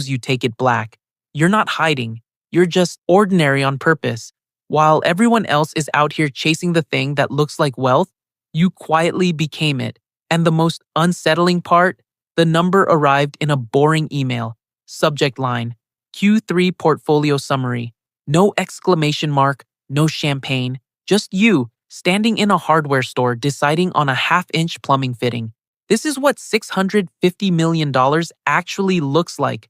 you take it black. You're not hiding. You're just ordinary on purpose. While everyone else is out here chasing the thing that looks like wealth, you quietly became it. And the most unsettling part, the number arrived in a boring email. Subject line: Q3 portfolio summary. No exclamation mark, no champagne, just you standing in a hardware store deciding on a half-inch plumbing fitting. This is what $650 million actually looks like.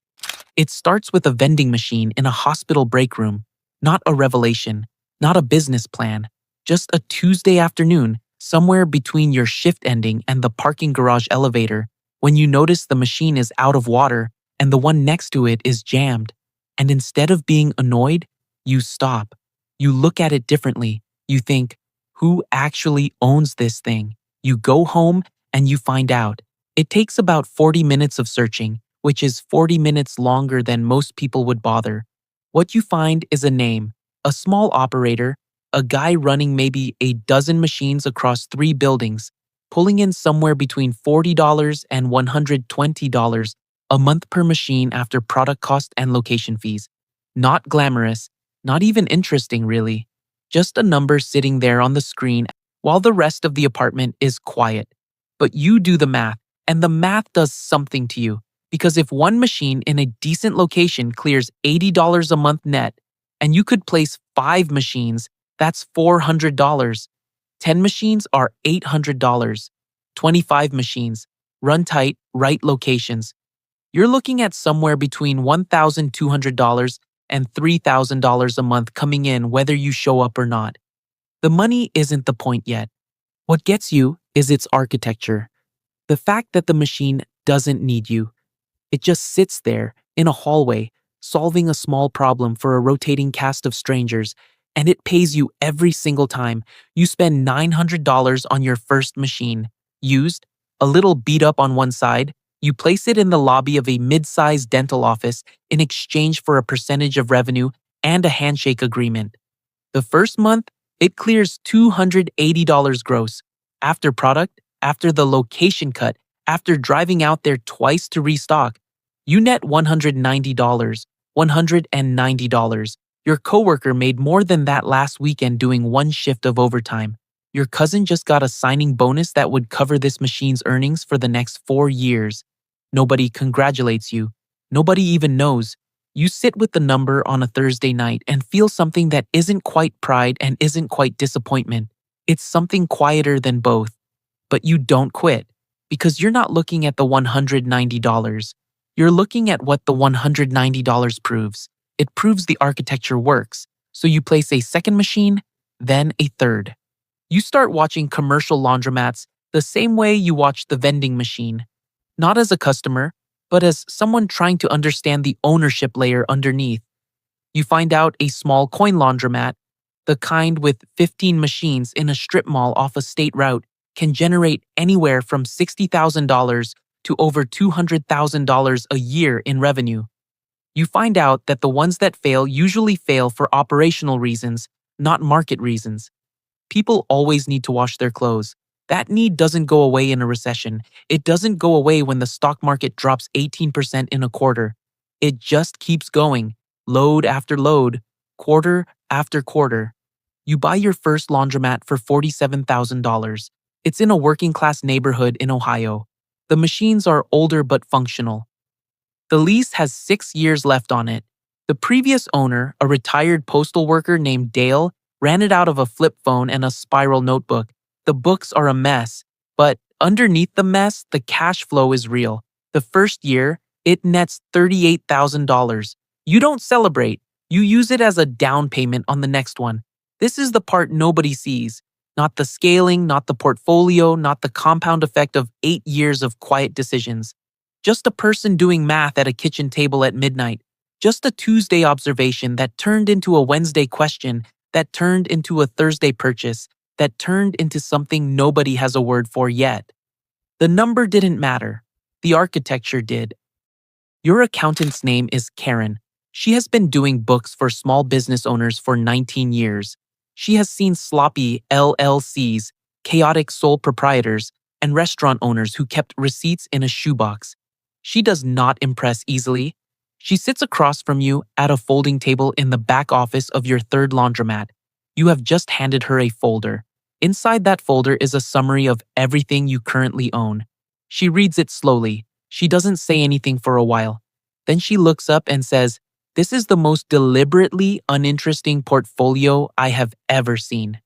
It starts with a vending machine in a hospital break room. Not a revelation, not a business plan, just a Tuesday afternoon, somewhere between your shift ending and the parking garage elevator, when you notice the machine is out of water and the one next to it is jammed. And instead of being annoyed, you stop. You look at it differently. You think, who actually owns this thing? You go home and you find out. It takes about 40 minutes of searching, which is 40 minutes longer than most people would bother. What you find is a name, a small operator, a guy running maybe a dozen machines across 3 buildings, pulling in somewhere between $40 and $120 a month per machine after product cost and location fees. Not glamorous, not even interesting really. Just a number sitting there on the screen while the rest of the apartment is quiet. But you do the math, and the math does something to you. Because if one machine in a decent location clears $80 a month net, and you could place 5 machines, that's $400. 10 machines are $800. 25 machines, run tight, right locations. You're looking at somewhere between $1,200 and $3,000 a month coming in whether you show up or not. The money isn't the point yet. What gets you is its architecture. The fact that the machine doesn't need you. It just sits there in a hallway, solving a small problem for a rotating cast of strangers, and it pays you every single time. You spend $900 on your first machine. Used, a little beat up on one side, you place it in the lobby of a mid-sized dental office in exchange for a percentage of revenue and a handshake agreement. The first month, it clears $280 gross. After product, after the location cut, after driving out there twice to restock, you net $190. $190. Your coworker made more than that last weekend doing one shift of overtime. Your cousin just got a signing bonus that would cover this machine's earnings for the next 4 years. Nobody congratulates you. Nobody even knows. You sit with the number on a Thursday night and feel something that isn't quite pride and isn't quite disappointment. It's something quieter than both. But you don't quit, because you're not looking at the $190. You're looking at what the $190 proves. It proves the architecture works. So you place a second machine, then a third. You start watching commercial laundromats the same way you watch the vending machine. Not as a customer, but as someone trying to understand the ownership layer underneath. You find out a small coin laundromat, the kind with 15 machines in a strip mall off a state route, can generate anywhere from $60,000 to over $200,000 a year in revenue. You find out that the ones that fail usually fail for operational reasons, not market reasons. People always need to wash their clothes. That need doesn't go away in a recession. It doesn't go away when the stock market drops 18% in a quarter. It just keeps going, load after load, quarter after quarter. You buy your first laundromat for $47,000. It's in a working-class neighborhood in Ohio. The machines are older but functional. The lease has 6 years left on it. The previous owner, a retired postal worker named Dale, ran it out of a flip phone and a spiral notebook. The books are a mess, but underneath the mess, the cash flow is real. The first year, it nets $38,000. You don't celebrate. You use it as a down payment on the next one. This is the part nobody sees. Not the scaling, not the portfolio, not the compound effect of 8 years of quiet decisions. Just a person doing math at a kitchen table at midnight. Just a Tuesday observation that turned into a Wednesday question, that turned into a Thursday purchase, that turned into something nobody has a word for yet. The number didn't matter. The architecture did. Your accountant's name is Karen. She has been doing books for small business owners for 19 years. She has seen sloppy LLCs, chaotic sole proprietors, and restaurant owners who kept receipts in a shoebox. She does not impress easily. She sits across from you at a folding table in the back office of your third laundromat. You have just handed her a folder. Inside that folder is a summary of everything you currently own. She reads it slowly. She doesn't say anything for a while. Then she looks up and says, "This is the most deliberately uninteresting portfolio I have ever seen."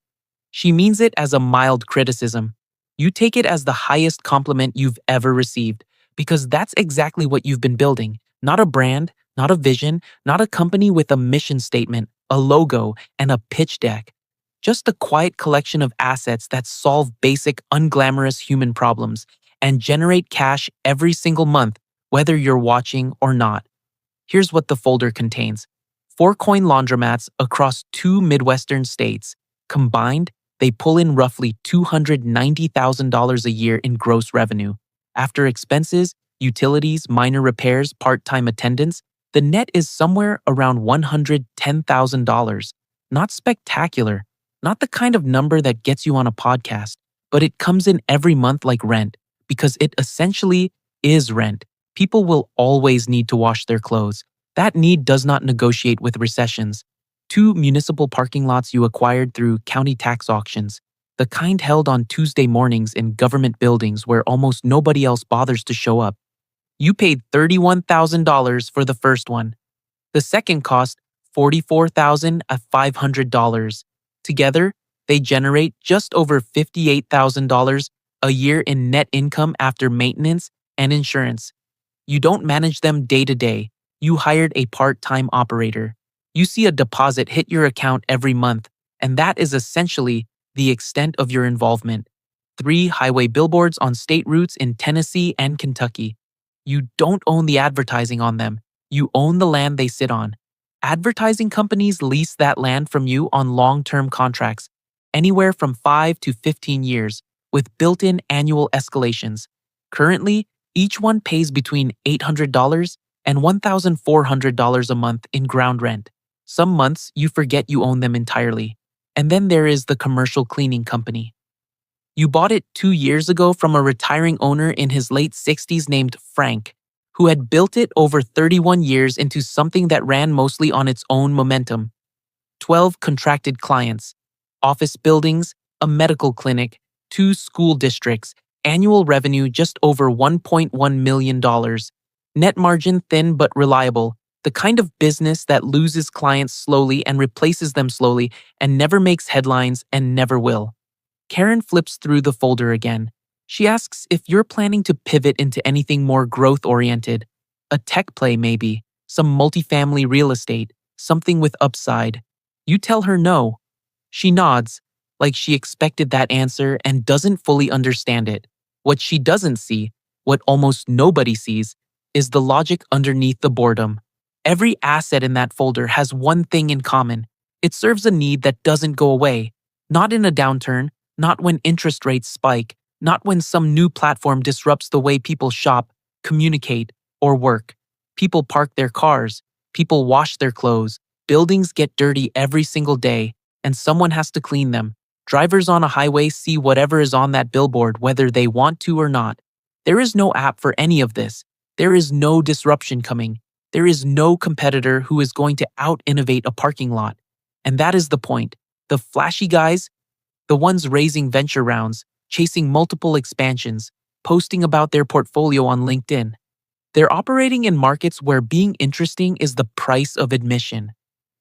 She means it as a mild criticism. You take it as the highest compliment you've ever received, because that's exactly what you've been building. Not a brand, not a vision, not a company with a mission statement, a logo, and a pitch deck. Just a quiet collection of assets that solve basic, unglamorous human problems and generate cash every single month, whether you're watching or not. Here's what the folder contains: 4 coin laundromats across 2 Midwestern states. Combined, they pull in roughly $290,000 a year in gross revenue. After expenses, utilities, minor repairs, part-time attendance, the net is somewhere around $110,000. Not spectacular, not the kind of number that gets you on a podcast, but it comes in every month like rent, because it essentially is rent. People will always need to wash their clothes. That need does not negotiate with recessions. 2 municipal parking lots you acquired through county tax auctions, the kind held on Tuesday mornings in government buildings where almost nobody else bothers to show up. You paid $31,000 for the first one. The second cost $44,500. Together, they generate just over $58,000 a year in net income after maintenance and insurance. You don't manage them day to day. You hired a part-time operator. You see a deposit hit your account every month, and that is essentially the extent of your involvement. 3 highway billboards on state routes in Tennessee and Kentucky. You don't own the advertising on them. You own the land they sit on. Advertising companies lease that land from you on long-term contracts, anywhere from 5 to 15 years, with built-in annual escalations. Currently, each one pays between $800 and $1,400 a month in ground rent. Some months you forget you own them entirely. And then there is the commercial cleaning company. You bought it 2 years ago from a retiring owner in his late 60s named Frank, who had built it over 31 years into something that ran mostly on its own momentum. 12 contracted clients, office buildings, a medical clinic, 2 school districts, annual revenue just over $1.1 million. Net margin thin but reliable, the kind of business that loses clients slowly and replaces them slowly and never makes headlines and never will. Karen flips through the folder again. She asks if you're planning to pivot into anything more growth-oriented. A tech play maybe, some multifamily real estate, something with upside. You tell her no. She nods, like she expected that answer and doesn't fully understand it. What she doesn't see, what almost nobody sees, is the logic underneath the boredom. Every asset in that folder has one thing in common. It serves a need that doesn't go away. Not in a downturn, not when interest rates spike, not when some new platform disrupts the way people shop, communicate, or work. People park their cars. People wash their clothes. Buildings get dirty every single day, and someone has to clean them. Drivers on a highway see whatever is on that billboard whether they want to or not. There is no app for any of this. There is no disruption coming. There is no competitor who is going to out-innovate a parking lot. And that is the point. The flashy guys, the ones raising venture rounds, chasing multiple expansions, posting about their portfolio on LinkedIn. They're operating in markets where being interesting is the price of admission,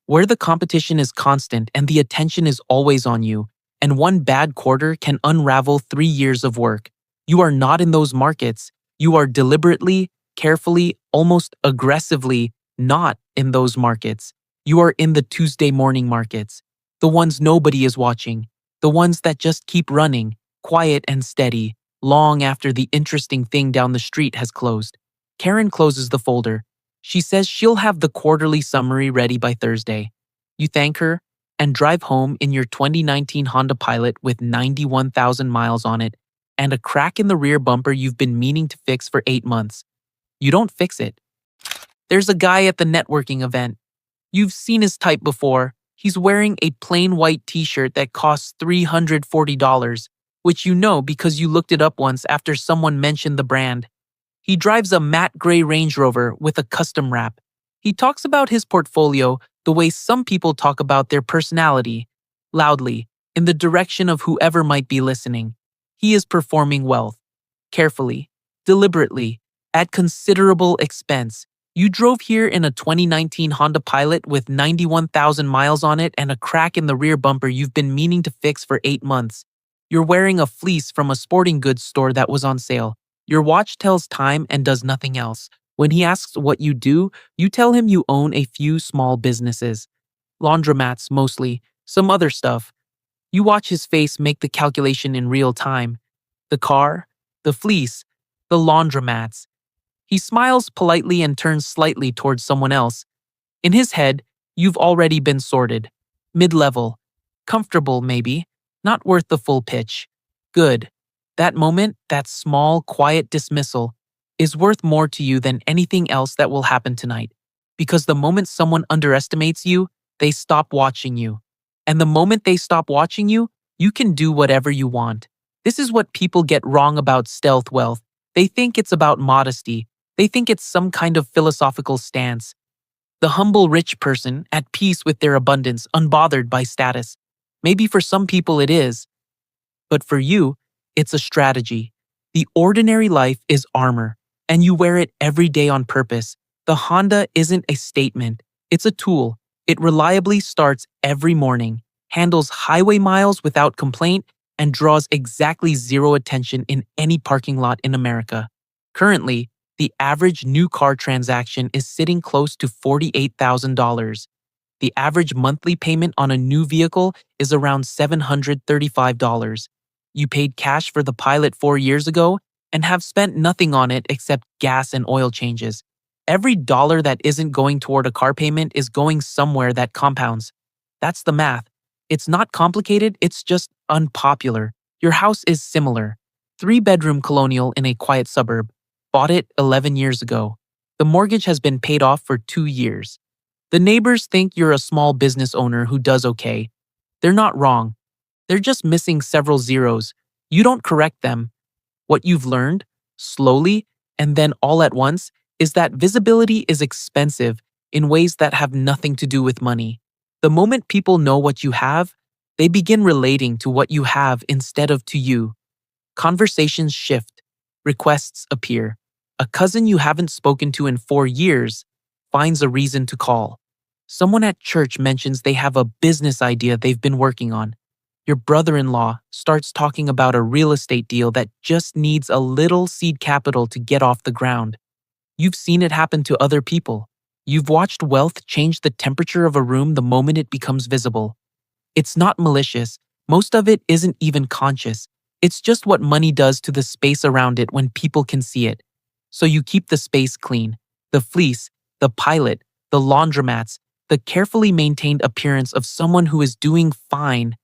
where the competition is constant and the attention is always on you, and one bad quarter can unravel 3 years of work. You are not in those markets. You are deliberately, carefully, almost aggressively not in those markets. You are in the Tuesday morning markets, the ones nobody is watching, the ones that just keep running, quiet and steady, long after the interesting thing down the street has closed. Karen closes the folder. She says she'll have the quarterly summary ready by Thursday. You thank her and drive home in your 2019 Honda Pilot with 91,000 miles on it and a crack in the rear bumper you've been meaning to fix for 8 months. You don't fix it. There's a guy at the networking event. You've seen his type before. He's wearing a plain white t-shirt that costs $340, which you know because you looked it up once after someone mentioned the brand. He drives a matte gray Range Rover with a custom wrap. He talks about his portfolio the way some people talk about their personality, loudly, in the direction of whoever might be listening. He is performing wealth, carefully, deliberately, at considerable expense. You drove here in a 2019 Honda Pilot with 91,000 miles on it and a crack in the rear bumper you've been meaning to fix for 8 months. You're wearing a fleece from a sporting goods store that was on sale. Your watch tells time and does nothing else. When he asks what you do, you tell him you own a few small businesses. Laundromats mostly, some other stuff. You watch his face make the calculation in real time. The car, the fleece, the laundromats. He smiles politely and turns slightly towards someone else. In his head, you've already been sorted. Mid-level. Comfortable, maybe. Not worth the full pitch. Good. That moment, that small, quiet dismissal, is worth more to you than anything else that will happen tonight. Because the moment someone underestimates you, they stop watching you. And the moment they stop watching you, you can do whatever you want. This is what people get wrong about stealth wealth. They think it's about modesty. They think it's some kind of philosophical stance. The humble rich person, at peace with their abundance, unbothered by status. Maybe for some people it is. But for you, it's a strategy. The ordinary life is armor, and you wear it every day on purpose. The Honda isn't a statement. It's a tool. It reliably starts every morning, handles highway miles without complaint, and draws exactly zero attention in any parking lot in America. Currently, the average new car transaction is sitting close to $48,000. The average monthly payment on a new vehicle is around $735. You paid cash for the Pilot 4 years ago and have spent nothing on it except gas and oil changes. Every dollar that isn't going toward a car payment is going somewhere that compounds. That's the math. It's not complicated, it's just unpopular. Your house is similar. 3-bedroom colonial in a quiet suburb. Bought it 11 years ago. The mortgage has been paid off for 2 years. The neighbors think you're a small business owner who does okay. They're not wrong. They're just missing several zeros. You don't correct them. What you've learned, slowly and then all at once, is that visibility is expensive in ways that have nothing to do with money. The moment people know what you have, they begin relating to what you have instead of to you. Conversations shift. Requests appear. A cousin you haven't spoken to in 4 years finds a reason to call. Someone at church mentions they have a business idea they've been working on. Your brother-in-law starts talking about a real estate deal that just needs a little seed capital to get off the ground. You've seen it happen to other people. You've watched wealth change the temperature of a room the moment it becomes visible. It's not malicious. Most of it isn't even conscious. It's just what money does to the space around it when people can see it. So you keep the space clean. The fleece, the Pilot, the laundromats, the carefully maintained appearance of someone who is doing fine,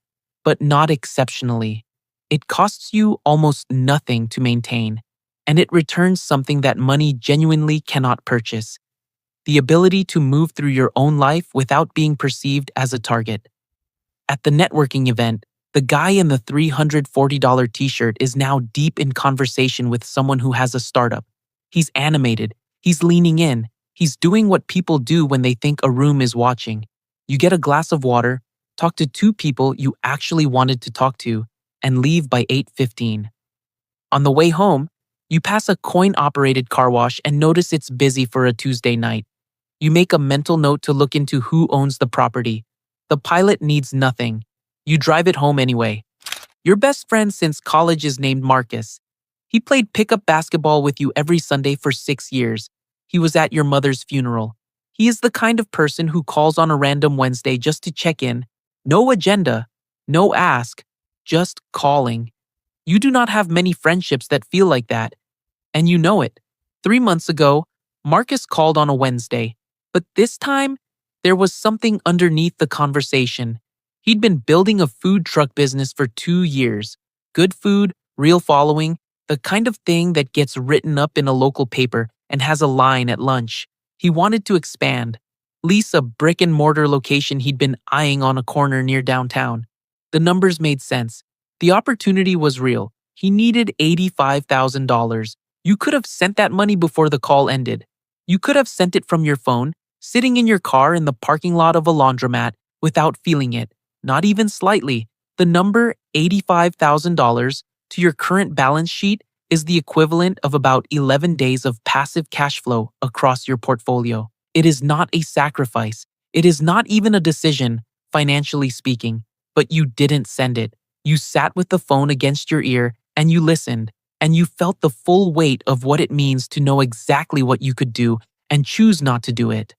but not exceptionally. It costs you almost nothing to maintain, and it returns something that money genuinely cannot purchase: the ability to move through your own life without being perceived as a target. At the networking event, the guy in the $340 t-shirt is now deep in conversation with someone who has a startup. He's animated, he's leaning in, he's doing what people do when they think a room is watching. You get a glass of water, talk to 2 people you actually wanted to talk to, and leave by 8:15. On the way home, you pass a coin-operated car wash and notice it's busy for a Tuesday night. You make a mental note to look into who owns the property. The Pilot needs nothing. You drive it home anyway. Your best friend since college is named Marcus. He played pickup basketball with you every Sunday for 6 years. He was at your mother's funeral. He is the kind of person who calls on a random Wednesday just to check in. No agenda, no ask, just calling. You do not have many friendships that feel like that, and you know it. 3 months ago, Marcus called on a Wednesday, but this time, there was something underneath the conversation. He'd been building a food truck business for 2 years. Good food, real following, the kind of thing that gets written up in a local paper and has a line at lunch. He wanted to expand, lease a brick-and-mortar location he'd been eyeing on a corner near downtown. The numbers made sense. The opportunity was real. He needed $85,000. You could have sent that money before the call ended. You could have sent it from your phone, sitting in your car in the parking lot of a laundromat without feeling it, not even slightly. The number $85,000 to your current balance sheet is the equivalent of about 11 days of passive cash flow across your portfolio. It is not a sacrifice. It is not even a decision, financially speaking, but you didn't send it. You sat with the phone against your ear and you listened, and you felt the full weight of what it means to know exactly what you could do and choose not to do it.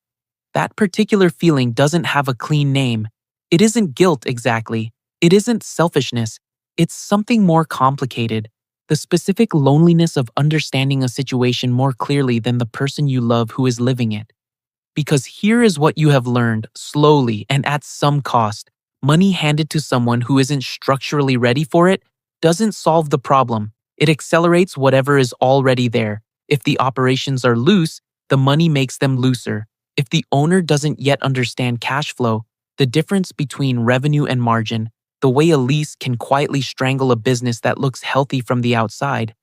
That particular feeling doesn't have a clean name. It isn't guilt exactly. It isn't selfishness. It's something more complicated. The specific loneliness of understanding a situation more clearly than the person you love who is living it. Because here is what you have learned, slowly and at some cost. Money handed to someone who isn't structurally ready for it doesn't solve the problem. It accelerates whatever is already there. If the operations are loose, the money makes them looser. If the owner doesn't yet understand cash flow, the difference between revenue and margin, the way a lease can quietly strangle a business that looks healthy from the outside,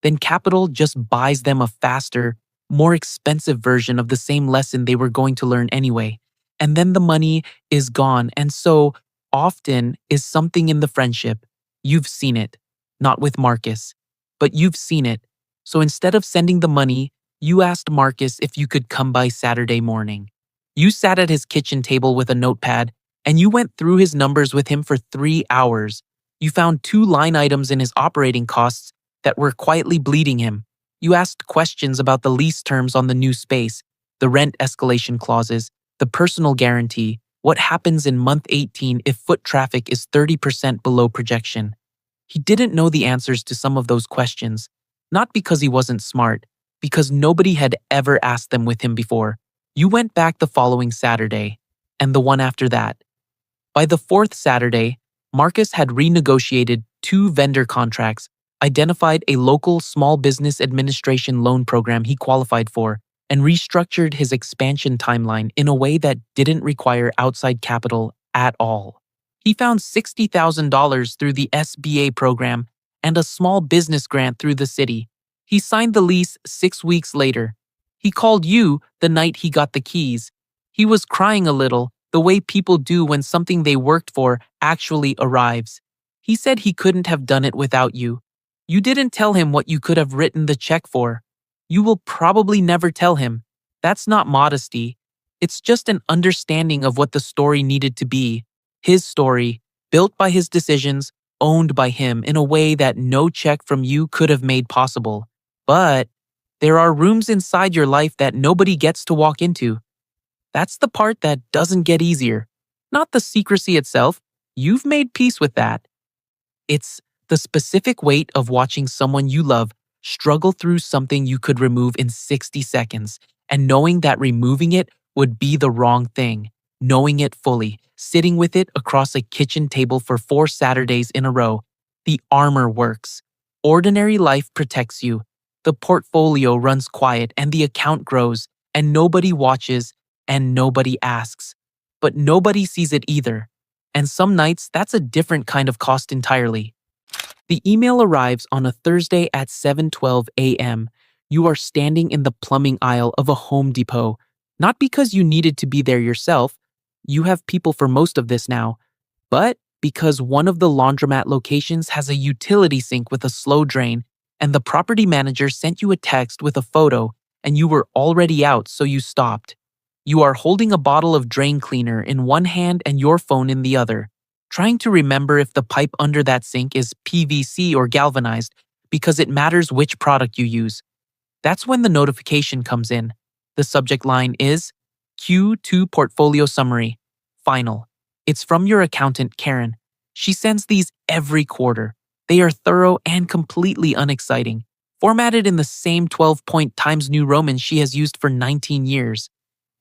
then capital just buys them a faster, more expensive version of the same lesson they were going to learn anyway. And then the money is gone, and so often is something in the friendship. You've seen it, not with Marcus, but you've seen it. So instead of sending the money, you asked Marcus if you could come by Saturday morning. You sat at his kitchen table with a notepad, and you went through his numbers with him for 3 hours. You found 2 line items in his operating costs that were quietly bleeding him. You asked questions about the lease terms on the new space, the rent escalation clauses, the personal guarantee, what happens in month 18 if foot traffic is 30% below projection. He didn't know the answers to some of those questions, not because he wasn't smart, because nobody had ever asked them with him before. You went back the following Saturday, and the one after that. By the 4th Saturday, Marcus had renegotiated 2 vendor contracts, identified a local small business administration loan program he qualified for, and restructured his expansion timeline in a way that didn't require outside capital at all. He found $60,000 through the SBA program and a small business grant through the city. He signed the lease 6 weeks later. He called you the night he got the keys. He was crying a little, the way people do when something they worked for actually arrives. He said he couldn't have done it without you. You didn't tell him what you could have written the check for. You will probably never tell him. That's not modesty. It's just an understanding of what the story needed to be. His story, built by his decisions, owned by him in a way that no check from you could have made possible. But there are rooms inside your life that nobody gets to walk into. That's the part that doesn't get easier. Not the secrecy itself. You've made peace with that. It's the specific weight of watching someone you love struggle through something you could remove in 60 seconds, and knowing that removing it would be the wrong thing. Knowing it fully, sitting with it across a kitchen table for 4 Saturdays in a row. The armor works. Ordinary life protects you. The portfolio runs quiet and the account grows, and nobody watches and nobody asks. But nobody sees it either. And some nights, that's a different kind of cost entirely. The email arrives on a Thursday at 7:12 a.m. You are standing in the plumbing aisle of a Home Depot, not because you needed to be there yourself. You have people for most of this now, but because one of the laundromat locations has a utility sink with a slow drain, and the property manager sent you a text with a photo, and you were already out, so you stopped. You are holding a bottle of drain cleaner in one hand and your phone in the other, trying to remember if the pipe under that sink is PVC or galvanized, because it matters which product you use. That's when the notification comes in. The subject line is Q2 Portfolio Summary, Final. It's from your accountant, Karen. She sends these every quarter. They are thorough and completely unexciting, formatted in the same 12-point Times New Roman she has used for 19 years.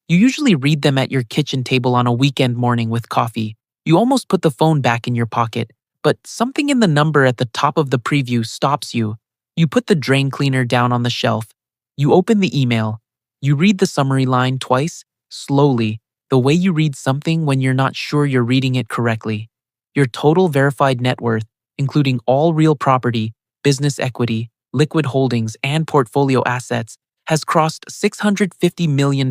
You usually read them at your kitchen table on a weekend morning with coffee. You almost put the phone back in your pocket, but something in the number at the top of the preview stops you. You put the drain cleaner down on the shelf. You open the email. You read the summary line twice, slowly, the way you read something when you're not sure you're reading it correctly. Your total verified net worth, including all real property, business equity, liquid holdings, and portfolio assets, has crossed $650 million.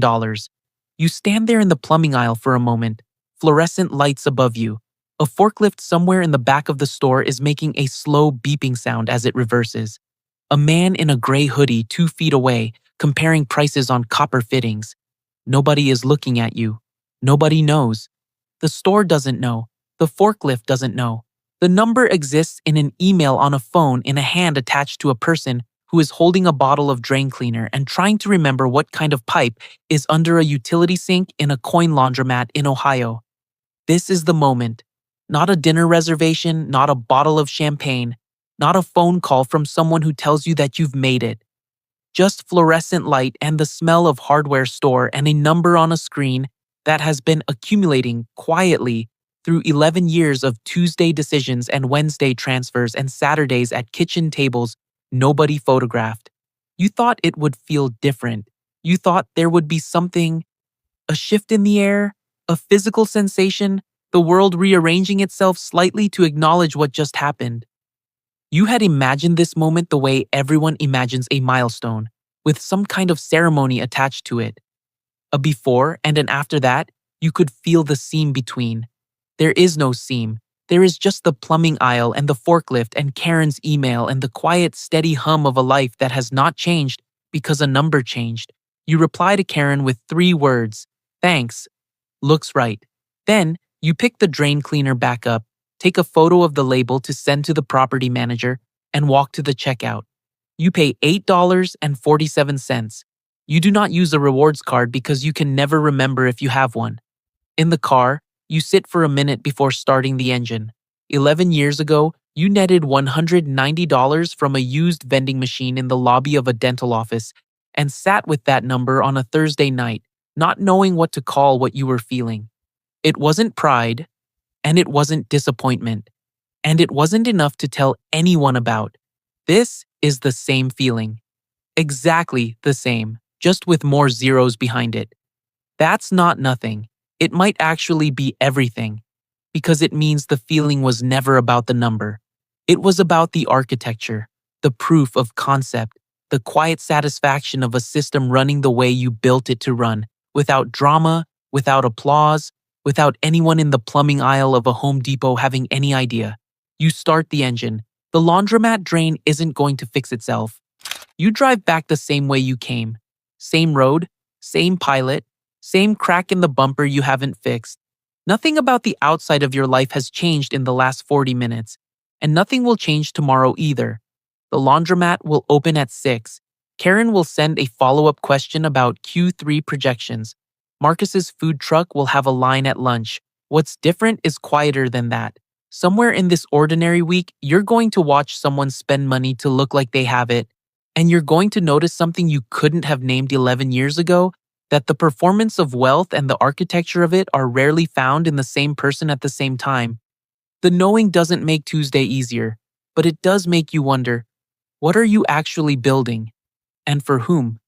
You stand there in the plumbing aisle for a moment, fluorescent lights above you. A forklift somewhere in the back of the store is making a slow beeping sound as it reverses. A man in a gray hoodie 2 feet away, comparing prices on copper fittings. Nobody is looking at you. Nobody knows. The store doesn't know. The forklift doesn't know. The number exists in an email on a phone in a hand attached to a person who is holding a bottle of drain cleaner and trying to remember what kind of pipe is under a utility sink in a coin laundromat in Ohio. This is the moment. Not a dinner reservation, not a bottle of champagne, not a phone call from someone who tells you that you've made it. Just fluorescent light and the smell of hardware store and a number on a screen that has been accumulating quietly through 11 years of Tuesday decisions and Wednesday transfers and Saturdays at kitchen tables nobody photographed. You thought it would feel different. You thought there would be something, a shift in the air, a physical sensation, the world rearranging itself slightly to acknowledge what just happened. You had imagined this moment the way everyone imagines a milestone, with some kind of ceremony attached to it. A before and an after that, you could feel the seam between. There is no seam. There is just the plumbing aisle and the forklift and Karen's email and the quiet, steady hum of a life that has not changed because a number changed. You reply to Karen with 3 words. Thanks. Looks right. Then, you pick the drain cleaner back up, take a photo of the label to send to the property manager, and walk to the checkout. You pay $8.47. You do not use a rewards card because you can never remember if you have one. In the car, you sit for a minute before starting the engine. 11 years ago, you netted $190 from a used vending machine in the lobby of a dental office and sat with that number on a Thursday night, not knowing what to call what you were feeling. It wasn't pride, and it wasn't disappointment, and it wasn't enough to tell anyone about. This is the same feeling. Exactly the same, just with more zeros behind it. That's not nothing. It might actually be everything, because it means the feeling was never about the number. It was about the architecture, the proof of concept, the quiet satisfaction of a system running the way you built it to run, without drama, without applause, without anyone in the plumbing aisle of a Home Depot having any idea. You start the engine. The laundromat drain isn't going to fix itself. You drive back the same way you came. Same road, same pilot, same crack in the bumper you haven't fixed. Nothing about the outside of your life has changed in the last 40 minutes, and nothing will change tomorrow either. The laundromat will open at 6. Karen will send a follow-up question about Q3 projections. Marcus's food truck will have a line at lunch. What's different is quieter than that. Somewhere in this ordinary week, you're going to watch someone spend money to look like they have it, and you're going to notice something you couldn't have named 11 years ago, that the performance of wealth and the architecture of it are rarely found in the same person at the same time. The knowing doesn't make Tuesday easier, but it does make you wonder, what are you actually building? And for whom?